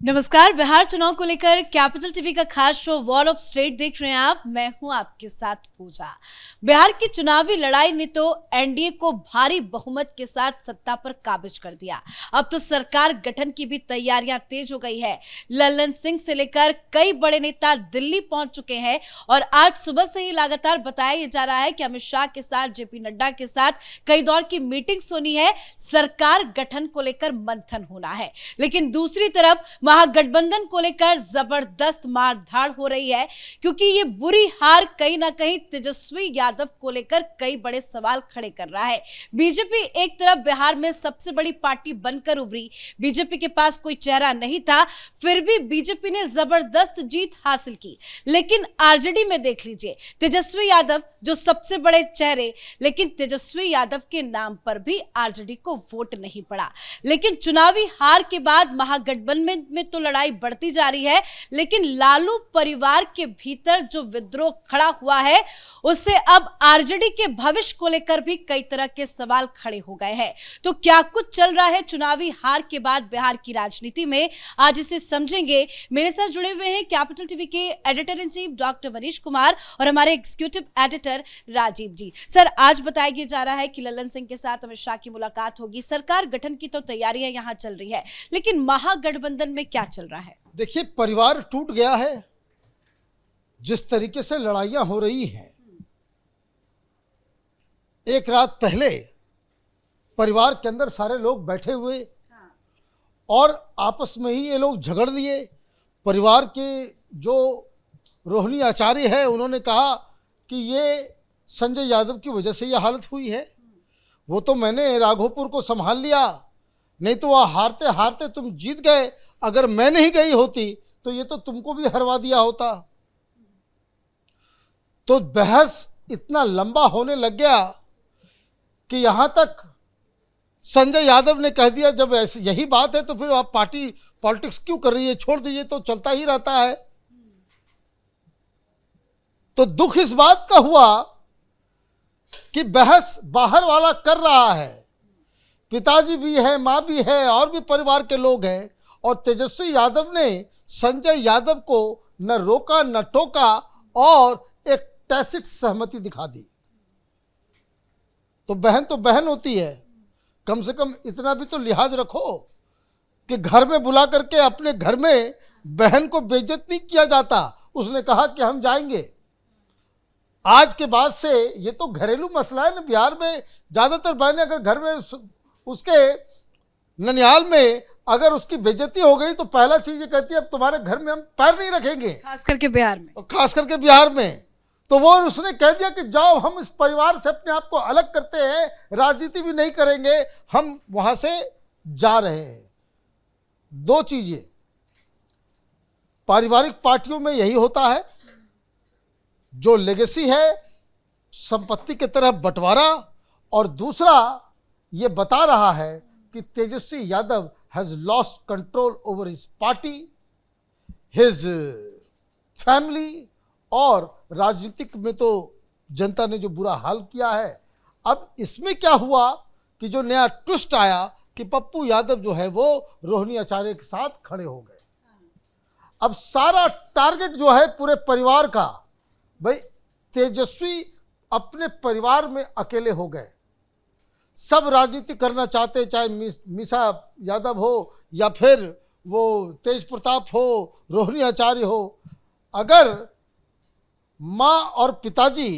नमस्कार। बिहार चुनाव को लेकर कैपिटल टीवी का खास शो वॉल ऑफ स्टेट देख रहे हैं आप। मैं हूं आपके साथ पूजा। बिहार की चुनावी लड़ाई ने तो एनडीए को भारी बहुमत के साथ सत्ता पर काबिज कर दिया। अब तो सरकार गठन की भी तैयारियां तेज हो गई है। लल्लन सिंह से लेकर कई बड़े नेता दिल्ली पहुंच चुके हैं और आज सुबह से ही लगातार बताया जा रहा है कि अमित शाह के साथ, जेपी नड्डा के साथ कई दौर की मीटिंग्स होनी है, सरकार गठन को लेकर मंथन होना है। लेकिन दूसरी तरफ महागठबंधन को लेकर जबरदस्त मारधाड़ हो रही है, क्योंकि ये बुरी हार कहीं ना कहीं तेजस्वी यादव को लेकर कई बड़े सवाल खड़े कर रहा है। बीजेपी एक तरफ बिहार में सबसे बड़ी पार्टी बनकर उभरी, बीजेपी के पास कोई चेहरा नहीं था, फिर भी बीजेपी ने जबरदस्त जीत हासिल की। लेकिन आरजेडी में देख लीजिए, तेजस्वी यादव जो सबसे बड़े चेहरे, लेकिन तेजस्वी यादव के नाम पर भी आरजेडी को वोट नहीं पड़ा। लेकिन चुनावी हार के बाद महागठबंधन में तो लड़ाई बढ़ती जा रही है, लेकिन लालू परिवार के भीतर जो विद्रोह खड़ा हुआ है, उससे अब आरजेडी के भविष्य को लेकर भी कई तरह के सवाल खड़े हो गए हैं। तो क्या कुछ चल रहा है चुनावी हार के बाद बिहार की राजनीति में, आज इसे समझेंगे। मेरे साथ जुड़े हुए हैं कैपिटल टीवी के editor in chief doctor Manish Kumar और हमारे एग्जीक्यूटिव एडिटर राजीव जी। सर, आज बताया जा रहा है कि लल्लन सिंह के साथ अमित शाह की मुलाकात होगी, सरकार गठन की तो तैयारियां यहां चल रही है, लेकिन महागठबंधन में क्या चल रहा है? देखिए, परिवार टूट गया है। जिस तरीके से लड़ाइयां हो रही हैं, एक रात पहले परिवार के अंदर सारे लोग बैठे हुए और आपस में ही ये लोग झगड़ लिए। परिवार के जो रोहिणी आचार्य है, उन्होंने कहा कि ये संजय यादव की वजह से ये हालत हुई है। वो तो मैंने राघोपुर को संभाल लिया, नहीं तो वह हारते हारते तुम जीत गए। अगर मैं नहीं गई होती तो ये तो तुमको भी हरवा दिया होता। तो बहस इतना लंबा होने लग गया कि यहां तक संजय यादव ने कह दिया, जब ऐसी यही बात है तो फिर आप पार्टी पॉलिटिक्स क्यों कर रही है, छोड़ दीजिए, तो चलता ही रहता है। तो दुख इस बात का हुआ कि बहस बाहर वाला कर रहा है, पिताजी भी है, मां भी है, और भी परिवार के लोग हैं, और तेजस्वी यादव ने संजय यादव को न रोका न टोका और एक टैसिट सहमति दिखा दी। तो बहन होती है, कम से कम इतना भी तो लिहाज रखो कि घर में बुला करके अपने घर में बहन को बेइज्जत नहीं किया जाता। उसने कहा कि हम जाएंगे। आज के बाद से ये तो घरेलू मसला है ना, बिहार में ज़्यादातर बहनें अगर घर में उसके ननिहाल में अगर उसकी बेइज्जती हो गई तो पहला चीज ये कहती है, अब तुम्हारे घर में हम पैर नहीं रखेंगे, खास करके बिहार में। तो वो उसने कह दिया कि जाओ, हम इस परिवार से अपने आप को अलग करते हैं, राजनीति भी नहीं करेंगे, हम वहां से जा रहे हैं। दो चीजें पारिवारिक पार्टियों में यही होता है, जो लेगेसी है संपत्ति की तरह बंटवारा, और दूसरा ये बता रहा है कि Tejashwi Yadav has lost control over his party, his family, और राजनीतिक में तो जनता ने जो बुरा हाल किया है। अब इसमें क्या हुआ कि जो नया ट्विस्ट आया कि पप्पू यादव जो है वो रोहिणी आचार्य के साथ खड़े हो गए। अब सारा टारगेट जो है पूरे परिवार का, भाई तेजस्वी अपने परिवार में अकेले हो गए। सब राजनीति करना चाहते, चाहे मीसा यादव हो या फिर वो तेज प्रताप हो, रोहिणी आचार्य हो। अगर माँ और पिताजी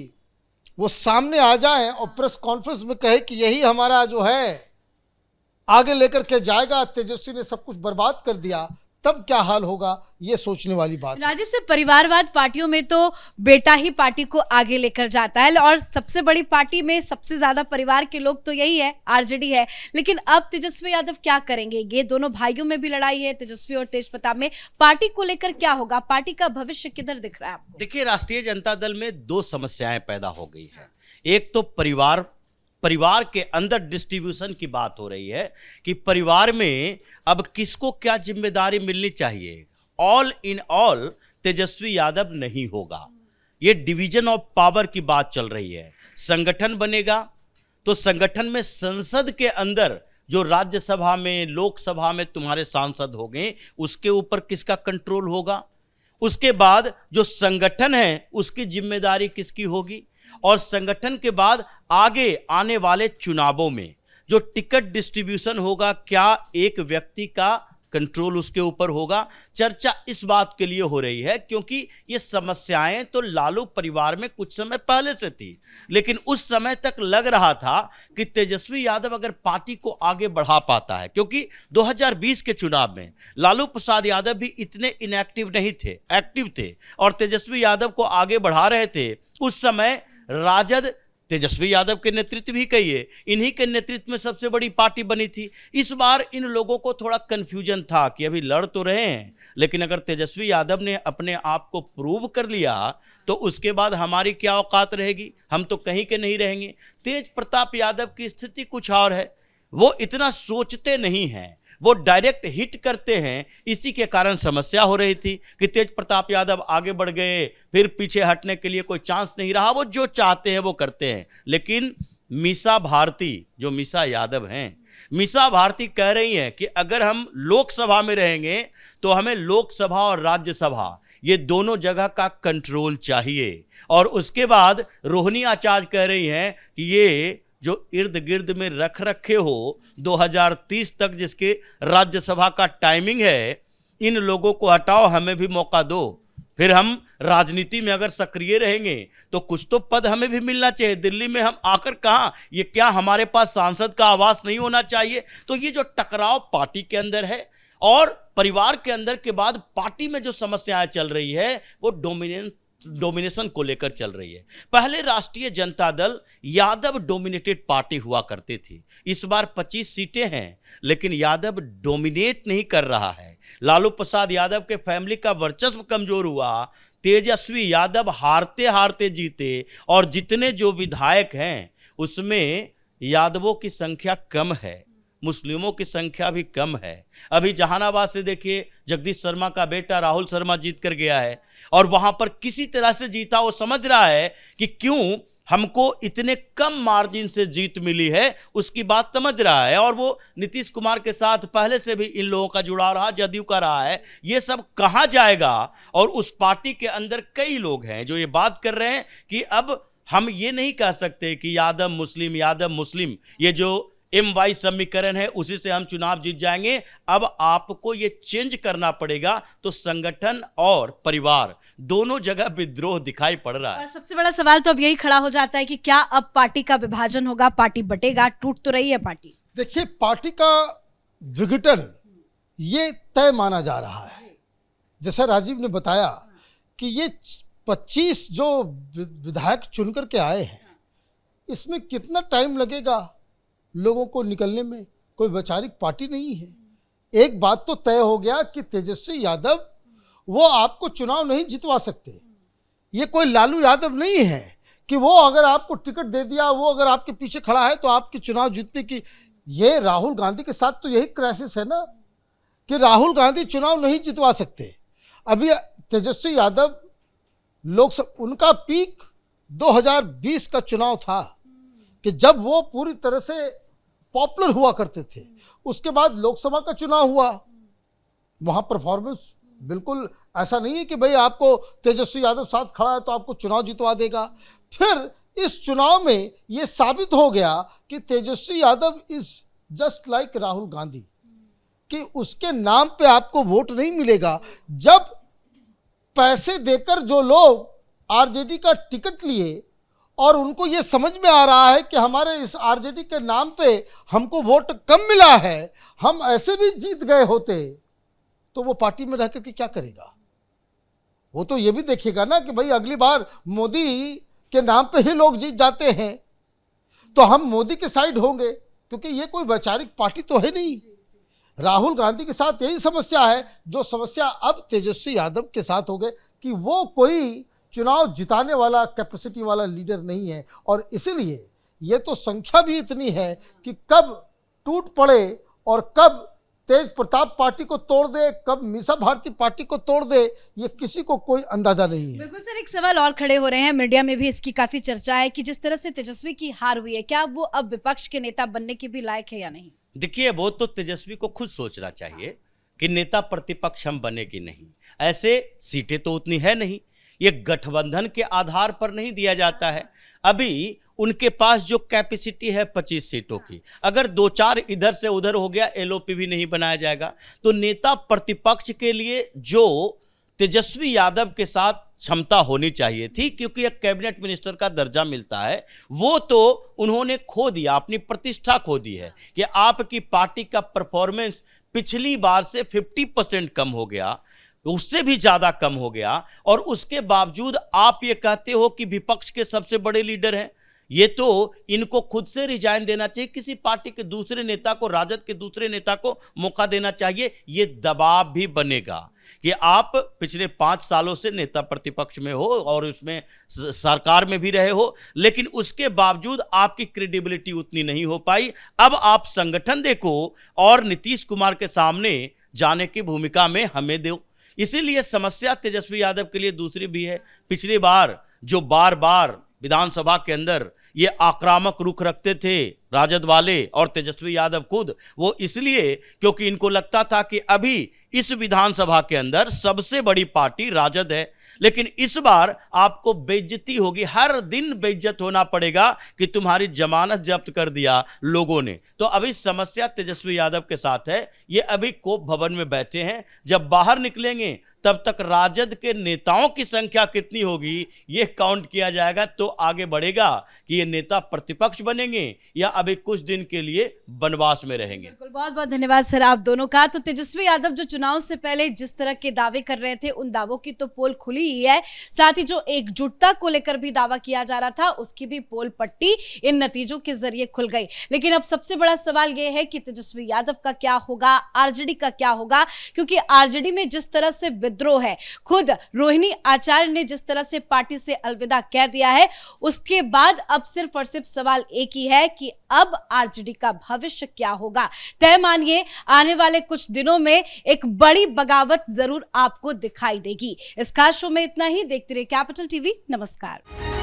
वो सामने आ जाएं और प्रेस कॉन्फ्रेंस में कहे कि यही हमारा जो है आगे लेकर के जाएगा, तेजस्वी ने सब कुछ बर्बाद कर दिया, तब क्या हाल होगा, ये सोचने वाली बात। राजीव से, परिवारवाद पार्टियों में तो बेटा ही पार्टी को आगे लेकर जाता है, और सबसे बड़ी पार्टी में सबसे ज्यादा परिवार के लोग तो यही है, आरजेडी है। लेकिन अब तेजस्वी यादव क्या करेंगे? ये दोनों भाइयों में भी लड़ाई है, तेजस्वी और तेज प्रताप में। पार्टी को लेकर क्या होगा? पार्टी का भविष्य किधर दिख रहा है आपको? देखिए, राष्ट्रीय जनता दल में दो समस्याएं पैदा हो गई है। एक तो परिवार के अंदर डिस्ट्रीब्यूशन की बात हो रही है कि परिवार में अब किसको क्या जिम्मेदारी मिलनी चाहिए। All in all Tejashwi Yadav नहीं होगा, ये डिवीजन ऑफ पावर की बात चल रही है। संगठन बनेगा तो संगठन में संसद के अंदर जो राज्यसभा में लोकसभा में तुम्हारे सांसद होंगे उसके ऊपर किसका कंट्रोल होगा? उसके बाद जो संगठन है उसकी जिम्मेदारी किसकी होगी? और संगठन के बाद आगे आने वाले चुनावों में जो टिकट डिस्ट्रीब्यूशन होगा, क्या एक व्यक्ति का कंट्रोल उसके ऊपर होगा? चर्चा इस बात के लिए हो रही है क्योंकि ये समस्याएं तो लालू परिवार में कुछ समय पहले से थी, लेकिन उस समय तक लग रहा था कि तेजस्वी यादव अगर पार्टी को आगे बढ़ा पाता है, क्योंकि 2020 के चुनाव में लालू प्रसाद यादव भी इतने इनएक्टिव नहीं थे, एक्टिव थे और तेजस्वी यादव को आगे बढ़ा रहे थे। उस समय राजद तेजस्वी यादव के नेतृत्व ही कहिए, इन्हीं के नेतृत्व में सबसे बड़ी पार्टी बनी थी। इस बार इन लोगों को थोड़ा कंफ्यूजन था कि अभी लड़ तो रहे हैं, लेकिन अगर तेजस्वी यादव ने अपने आप को प्रूव कर लिया तो उसके बाद हमारी क्या औकात रहेगी? हम तो कहीं के नहीं रहेंगे। तेज प्रताप यादव की स्थिति कुछ और है, वो इतना सोचते नहीं हैं, वो डायरेक्ट हिट करते हैं। इसी के कारण समस्या हो रही थी कि तेज प्रताप यादव आगे बढ़ गए, फिर पीछे हटने के लिए कोई चांस नहीं रहा, वो जो चाहते हैं वो करते हैं। लेकिन मीसा भारती, जो मीसा यादव हैं, मीसा भारती कह रही हैं कि अगर हम लोकसभा में रहेंगे तो हमें लोकसभा और राज्यसभा ये दोनों जगह का कंट्रोल चाहिए। और उसके बाद रोहिणी आचार्य कह रही हैं कि ये जो इर्द गिर्द में रख रखे हो 2030 तक जिसके राज्यसभा का टाइमिंग है, इन लोगों को हटाओ, हमें भी मौका दो, फिर हम राजनीति में अगर सक्रिय रहेंगे तो कुछ तो पद हमें भी मिलना चाहिए। दिल्ली में हम आकर कहाँ, ये क्या हमारे पास सांसद का आवास नहीं होना चाहिए? तो ये जो टकराव पार्टी के अंदर है और परिवार के अंदर के बाद पार्टी में जो समस्याएं चल रही है वो डोमिनेशन को लेकर चल रही है। पहले राष्ट्रीय जनता दल यादव डोमिनेटेड पार्टी हुआ करती थी, इस बार 25 सीटें हैं लेकिन यादव डोमिनेट नहीं कर रहा है। लालू प्रसाद यादव के फैमिली का वर्चस्व कमजोर हुआ, तेजस्वी यादव हारते हारते जीते और जितने जो विधायक हैं उसमें यादवों की संख्या कम है, मुस्लिमों की संख्या भी कम है। अभी जहानाबाद से देखिए जगदीश शर्मा का बेटा राहुल शर्मा जीत कर गया है और वहां पर किसी तरह से जीता, वो समझ रहा है कि क्यों हमको इतने कम मार्जिन से जीत मिली है, उसकी बात समझ रहा है। और वो नीतीश कुमार के साथ पहले से भी इन लोगों का जुड़ाव रहा, जदयू का रहा है। ये सब कहाँ जाएगा? और उस पार्टी के अंदर कई लोग हैं जो ये बात कर रहे हैं कि अब हम ये नहीं कह सकते कि यादव मुस्लिम ये जो MY समीकरण है उसी से हम चुनाव जीत जाएंगे। अब आपको ये चेंज करना पड़ेगा। तो संगठन और परिवार दोनों जगह विद्रोह दिखाई पड़ रहा है। और सबसे बड़ा सवाल तो अब यही खड़ा हो जाता है कि क्या अब पार्टी का विभाजन होगा, पार्टी बटेगा, टूट तो रही है पार्टी। देखिए, पार्टी का विघटन ये तय माना जा रहा है। जैसा राजीव ने बताया कि ये 25 जो विधायक चुन करके आए हैं, इसमें कितना टाइम लगेगा लोगों को निकलने में? कोई वैचारिक पार्टी नहीं है। एक बात तो तय हो गया कि तेजस्वी यादव वो आपको चुनाव नहीं जितवा सकते। ये कोई लालू यादव नहीं है कि वो अगर आपको टिकट दे दिया, वो अगर आपके पीछे खड़ा है तो आपके चुनाव जीतने की। ये राहुल गांधी के साथ तो यही क्राइसिस है ना कि राहुल गांधी चुनाव नहीं जितवा सकते। अभी तेजस्वी यादव लोकसभा, उनका पीक 2020 का चुनाव था कि जब वो पूरी तरह से पॉपुलर हुआ करते थे। उसके बाद लोकसभा का चुनाव हुआ, वहाँ परफॉर्मेंस बिल्कुल ऐसा नहीं है कि भाई आपको तेजस्वी यादव साथ खड़ा है तो आपको चुनाव जितवा देगा। फिर इस चुनाव में ये साबित हो गया कि Tejashwi Yadav is just like Rahul Gandhi, कि उसके नाम पे आपको वोट नहीं मिलेगा। जब पैसे देकर जो लोग आरजेडी का टिकट लिए और उनको ये समझ में आ रहा है कि हमारे इस आरजेडी के नाम पे हमको वोट कम मिला है, हम ऐसे भी जीत गए होते, तो वो पार्टी में रह करके क्या करेगा? वो तो ये भी देखेगा ना कि भाई अगली बार मोदी के नाम पे ही लोग जीत जाते हैं तो हम मोदी के साइड होंगे, क्योंकि ये कोई वैचारिक पार्टी तो है नहीं। राहुल गांधी के साथ यही समस्या है, जो समस्या अब तेजस्वी यादव के साथ हो गए कि वो कोई चुनाव जिताने वाला कैपेसिटी वाला लीडर नहीं है। और इसीलिए ये तो संख्या भी इतनी है कि कब टूट पड़े और कब तेज प्रताप पार्टी को तोड़ दे, कब मीसा भारती पार्टी को तोड़ दे, ये किसी को कोई अंदाजा नहीं है। बिल्कुल सर, एक सवाल और खड़े हो रहे हैं, मीडिया में भी इसकी काफी चर्चा है कि जिस तरह से तेजस्वी की हार हुई है, क्या वो अब विपक्ष के नेता बनने के भी लायक है या नहीं? देखिए, वो तो तेजस्वी को खुद सोचना चाहिए कि नेता प्रतिपक्ष हम बने कि नहीं। ऐसे सीटें तो उतनी है नहीं, ये गठबंधन के आधार पर नहीं दिया जाता है। अभी उनके पास जो कैपेसिटी है 25 सीटों की, अगर 2-4 इधर से उधर हो गया, एलओपी भी नहीं बनाया जाएगा। तो नेता प्रतिपक्ष के लिए जो तेजस्वी यादव के साथ क्षमता होनी चाहिए थी, क्योंकि एक कैबिनेट मिनिस्टर का दर्जा मिलता है, वो तो उन्होंने खो दिया, अपनी प्रतिष्ठा खो दी है कि आपकी पार्टी का परफॉर्मेंस पिछली बार से 50% कम हो गया, उससे भी ज्यादा कम हो गया, और उसके बावजूद आप ये कहते हो कि विपक्ष के सबसे बड़े लीडर हैं। ये तो इनको खुद से रिजाइन देना चाहिए, किसी पार्टी के दूसरे नेता को, राजद के दूसरे नेता को मौका देना चाहिए। ये दबाव भी बनेगा कि आप पिछले 5 सालों से नेता प्रतिपक्ष में हो और उसमें सरकार में भी रहे हो, लेकिन उसके बावजूद आपकी क्रेडिबिलिटी उतनी नहीं हो पाई। अब आप संगठन देखो और नीतीश कुमार के सामने जाने की भूमिका में हमें दो। इसीलिए समस्या तेजस्वी यादव के लिए दूसरी भी है। पिछली बार जो बार बार विधानसभा के अंदर ये आक्रामक रुख रखते थे राजद वाले और तेजस्वी यादव खुद, वो इसलिए क्योंकि इनको लगता था कि अभी इस विधानसभा के अंदर सबसे बड़ी पार्टी राजद है। लेकिन इस बार आपको बेइज्जती होगी, हर दिन बेइज्जत होना पड़ेगा कि तुम्हारी जमानत जब्त कर दिया लोगों ने। तो अभी समस्या तेजस्वी यादव के साथ है। ये अभी कोप भवन में बैठे हैं, जब बाहर निकलेंगे तब तक राजद के नेताओं की संख्या कितनी होगी ये काउंट किया जाएगा, तो आगे बढ़ेगा कि ये नेता प्रतिपक्ष बनेंगे या अभी कुछ दिन के लिए वनवास में रहेंगे। बिल्कुल, बहुत बहुत धन्यवाद सर आप दोनों का। तो तेजस्वी यादव जो चुनाव से पहले जिस तरह के दावे कर रहे थे, उन दावों की तो पोल खुली ही है, साथ ही जो एकजुटता को लेकर भी दावा किया जा रहा था उसकी भी पोल पट्टी इन नतीजों के जरिए खुल गई। लेकिन अब सबसे बड़ा सवाल यह है कि तेजस्वी यादव का क्या होगा, आरजेडी का क्या होगा, क्योंकि आरजेडी में जिस तरह से विद्रोह है, खुद रोहिणी आचार्य ने जिस तरह से पार्टी से अलविदा कह दिया है, उसके बाद अब सिर्फ और सिर्फ सवाल एक ही है कि अब आरजेडी का भविष्य क्या होगा। तय मानिए आने वाले कुछ दिनों में एक बड़ी बगावत जरूर आपको दिखाई देगी। इस खास शो में इतना ही। देखते रहिए कैपिटल टीवी। नमस्कार।